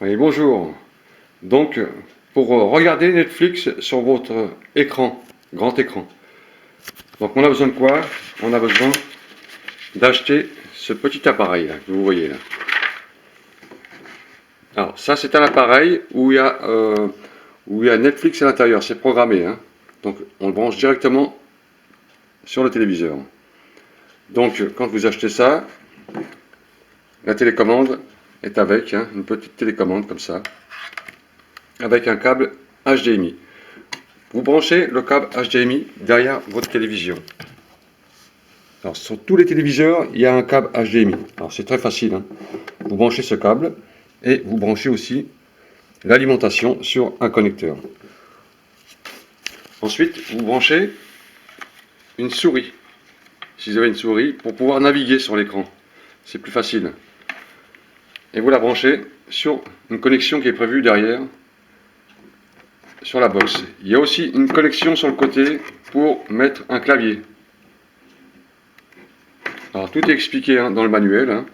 Oui, bonjour. Donc, pour regarder Netflix sur votre écran, grand écran. Donc, on a besoin de quoi? On a besoin d'acheter ce petit appareil là, que vous voyez là. Alors, ça, c'est un appareil où il y a Netflix à l'intérieur. C'est programmé, hein. Donc, on le branche directement sur le téléviseur. Donc, quand vous achetez ça, la télécommande est avec, hein, une petite télécommande comme ça, avec un câble HDMI. Vous branchez le câble HDMI derrière votre télévision. Alors, sur tous les téléviseurs, il y a un câble HDMI. Alors, c'est très facile, hein. Vous branchez ce câble et vous branchez aussi l'alimentation sur un connecteur. Ensuite, vous branchez une souris. Si vous avez une souris, pour pouvoir naviguer sur l'écran, c'est plus facile. Et vous la branchez sur une connexion qui est prévue derrière, sur la box. Il y a aussi une connexion sur le côté pour mettre un clavier. Alors, tout est expliqué, hein, dans le manuel, hein.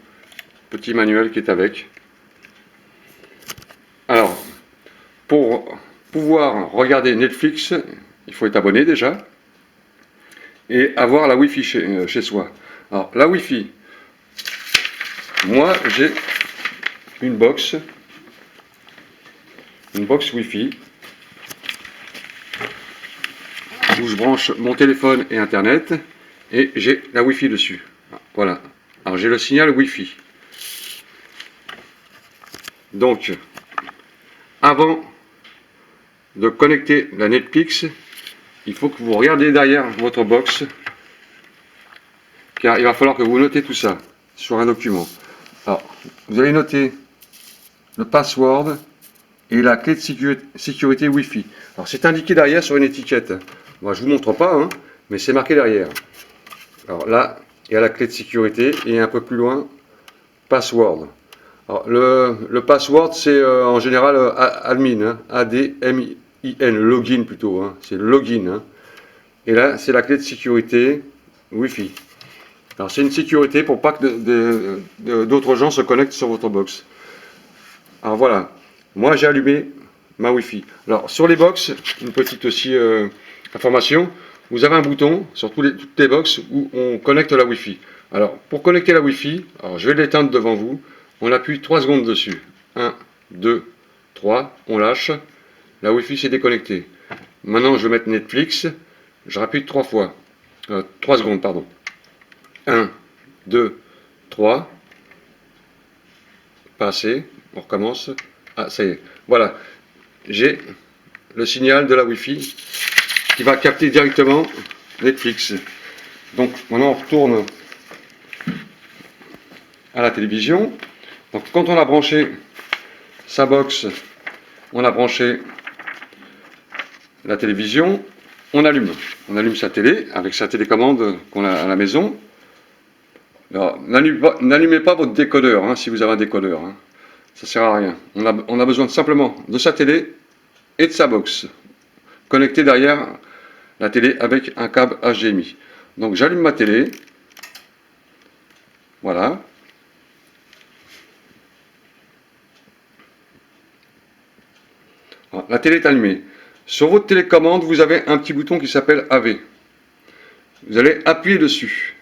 Petit manuel qui est avec. Alors, pour pouvoir regarder Netflix, il faut être abonné déjà et avoir la Wi-Fi chez soi. Alors, la Wi-Fi, moi j'ai une box Wi-Fi où je branche mon téléphone et Internet et j'ai la Wi-Fi dessus. Voilà. Alors, j'ai le signal Wi-Fi. Donc, avant de connecter la Netflix, il faut que vous regardiez derrière votre box, car il va falloir que vous notez tout ça sur un document. Alors, vous allez noter le password et la clé de sécurité Wi-Fi. Alors, c'est indiqué derrière sur une étiquette. Moi, je ne vous montre pas, hein, mais c'est marqué derrière. Alors là, il y a la clé de sécurité et un peu plus loin, password. Alors, le password, c'est en général admin, hein, A-D-M-I-N, login plutôt, hein, c'est login. Hein. Et là, c'est la clé de sécurité Wi-Fi. Alors, c'est une sécurité pour pas que d'autres gens se connectent sur votre box. Alors voilà, moi j'ai allumé ma Wi-Fi. Alors, sur les box, une petite aussi information, vous avez un bouton sur toutes les box où on connecte la Wi-Fi. Alors, pour connecter la Wi-Fi, alors je vais l'éteindre devant vous. On appuie 3 secondes dessus. 1, 2, 3, on lâche. La Wi-Fi s'est déconnectée. Maintenant, je vais mettre Netflix. Je rappuie 3 fois. 3 secondes, pardon. 1, 2, 3. Pas assez. On recommence. Ah, ça y est. Voilà. J'ai le signal de la Wi-Fi qui va capter directement Netflix. Donc, maintenant, on retourne à la télévision. Donc, quand on a branché sa box, on a branché la télévision, on allume sa télé avec sa télécommande qu'on a à la maison. Alors, n'allumez pas votre décodeur, hein, si vous avez un décodeur, hein. Ça sert à rien. On a besoin simplement de sa télé et de sa box connectée derrière la télé avec un câble HDMI. Donc j'allume ma télé. Voilà. La télé est allumée. Sur votre télécommande, vous avez un petit bouton qui s'appelle AV. Vous allez appuyer dessus.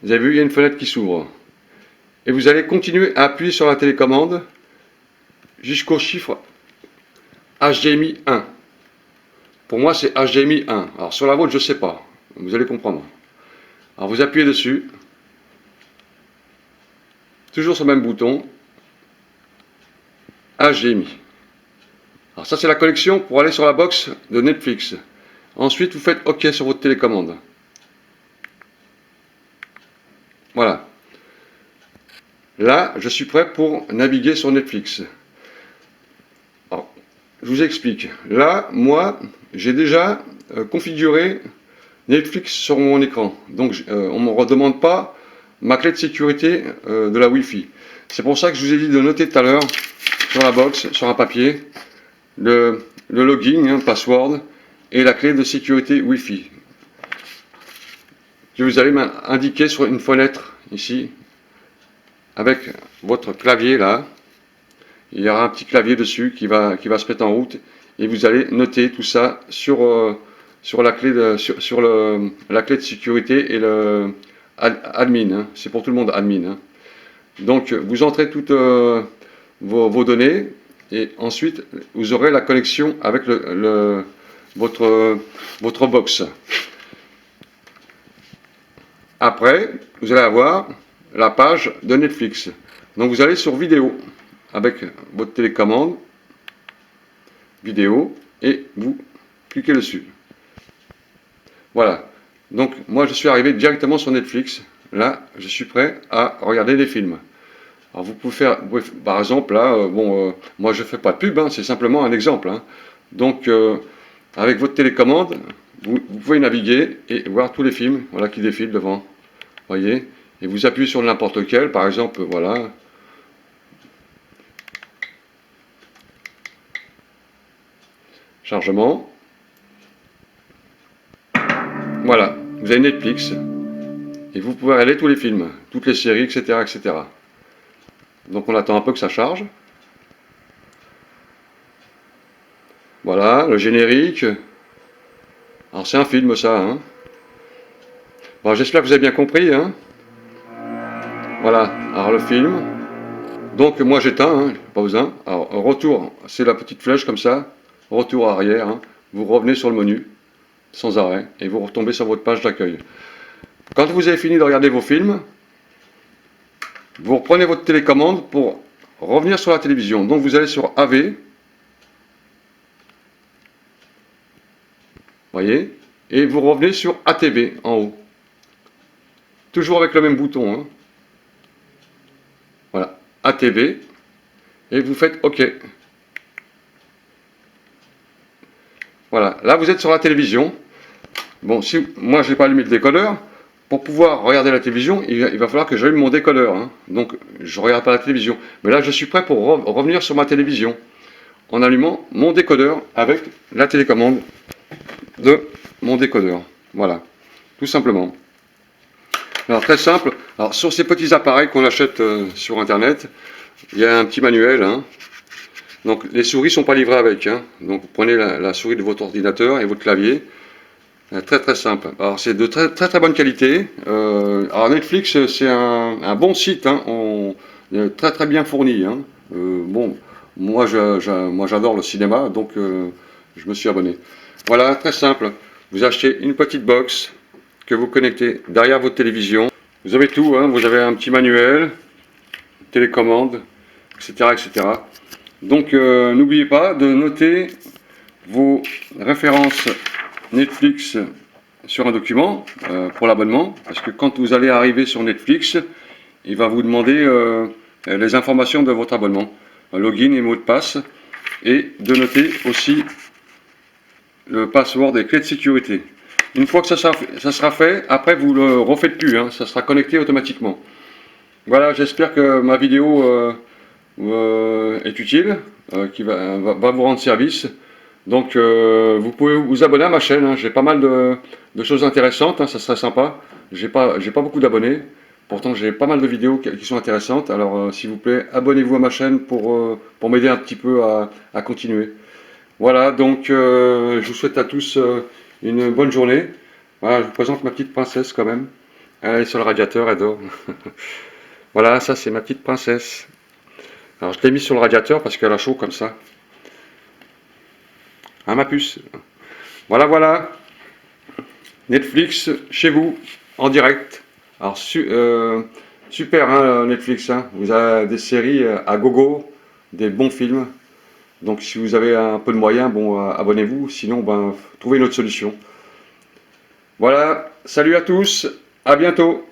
Vous avez vu, il y a une fenêtre qui s'ouvre. Et vous allez continuer à appuyer sur la télécommande jusqu'au chiffre HDMI 1. Pour moi, c'est HDMI 1. Alors sur la vôtre, je ne sais pas. Vous allez comprendre. Alors vous appuyez dessus. Toujours sur le même bouton. HDMI. Alors ça, c'est la connexion pour aller sur la box de Netflix. Ensuite, vous faites OK sur votre télécommande. Voilà. Là, je suis prêt pour naviguer sur Netflix. Alors, je vous explique. Là, moi, j'ai déjà configuré Netflix sur mon écran. Donc, on ne me redemande pas ma clé de sécurité de la Wi-Fi. C'est pour ça que je vous ai dit de noter tout à l'heure sur la box, sur un papier, le login, hein, password, et la clé de sécurité Wi-Fi. Que vous allez m'indiquer sur une fenêtre, ici, avec votre clavier là. Il y aura un petit clavier dessus qui va se mettre en route et vous allez noter tout ça sur la clé la clé de sécurité et le admin. Hein. C'est pour tout le monde admin. Hein. Donc vous entrez toutes vos données et ensuite vous aurez la connexion avec votre box. Après, vous allez avoir la page de Netflix. Donc vous allez sur vidéo avec votre télécommande, vidéo, et vous cliquez dessus. Voilà. Donc moi je suis arrivé directement sur Netflix. Là, je suis prêt à regarder des films. Alors vous pouvez faire, par exemple, là, moi je fais pas de pub, hein, c'est simplement un exemple. Hein. Donc avec votre télécommande, vous pouvez naviguer et voir tous les films, voilà, qui défilent devant. Voyez, et vous appuyez sur n'importe lequel, par exemple, voilà. Chargement. Voilà, vous avez Netflix. Et vous pouvez regarder tous les films, toutes les séries, etc., etc. Donc on attend un peu que ça charge. Voilà, le générique. Alors c'est un film ça. Hein. Bon, j'espère que vous avez bien compris. Hein. Voilà, alors le film. Donc moi j'éteins, hein, pas besoin. Alors retour, c'est la petite flèche comme ça. Retour arrière. Hein. Vous revenez sur le menu, sans arrêt, et vous retombez sur votre page d'accueil. Quand vous avez fini de regarder vos films, vous reprenez votre télécommande pour revenir sur la télévision. Donc vous allez sur AV. Voyez, et vous revenez sur ATV en haut. Toujours avec le même bouton. Hein. Voilà, ATV. Et vous faites OK. Voilà, là vous êtes sur la télévision. Bon, si moi je n'ai pas allumé le décodeur, pour pouvoir regarder la télévision, il va falloir que j'allume mon décodeur. Hein. Donc je ne regarde pas la télévision. Mais là je suis prêt pour revenir sur ma télévision en allumant mon décodeur avec la télécommande de mon décodeur. Voilà, tout simplement. Alors très simple, alors sur ces petits appareils qu'on achète sur internet, il y a un petit manuel. Hein. Donc les souris ne sont pas livrées avec. Hein. Donc vous prenez la souris de votre ordinateur et votre clavier. Très très simple. Alors c'est de très bonne qualité. Alors Netflix c'est un bon site, hein. Très très bien fourni. Hein. Bon, moi j'adore le cinéma, donc je me suis abonné. Voilà, très simple. Vous achetez une petite box que vous connectez derrière votre télévision. Vous avez tout, hein. Vous avez un petit manuel, télécommande, etc. etc. Donc n'oubliez pas de noter vos références Netflix sur un document pour l'abonnement, parce que quand vous allez arriver sur Netflix, il va vous demander les informations de votre abonnement, login et mot de passe, et de noter aussi le password et clé de sécurité. Une fois que ça sera fait, après vous le refaites plus, hein, ça sera connecté automatiquement. Voilà, j'espère que ma vidéo est utile, qui va vous rendre service. Donc vous pouvez vous abonner à ma chaîne, hein. J'ai pas mal de choses intéressantes, hein, ça serait sympa. J'ai pas beaucoup d'abonnés, pourtant j'ai pas mal de vidéos qui sont intéressantes. Alors s'il vous plaît, abonnez-vous à ma chaîne pour m'aider un petit peu à continuer. Voilà, donc je vous souhaite à tous une bonne journée. Voilà, je vous présente ma petite princesse quand même. Elle est sur le radiateur, elle dort. Voilà, ça c'est ma petite princesse. Alors je l'ai mis sur le radiateur parce qu'elle a chaud comme ça. Hein, ma puce. Voilà, voilà. Netflix chez vous, en direct. Alors super hein, Netflix. Hein. Vous avez des séries à gogo, des bons films. Donc si vous avez un peu de moyens, bon, abonnez-vous. Sinon, ben, trouvez une autre solution. Voilà, salut à tous, à bientôt.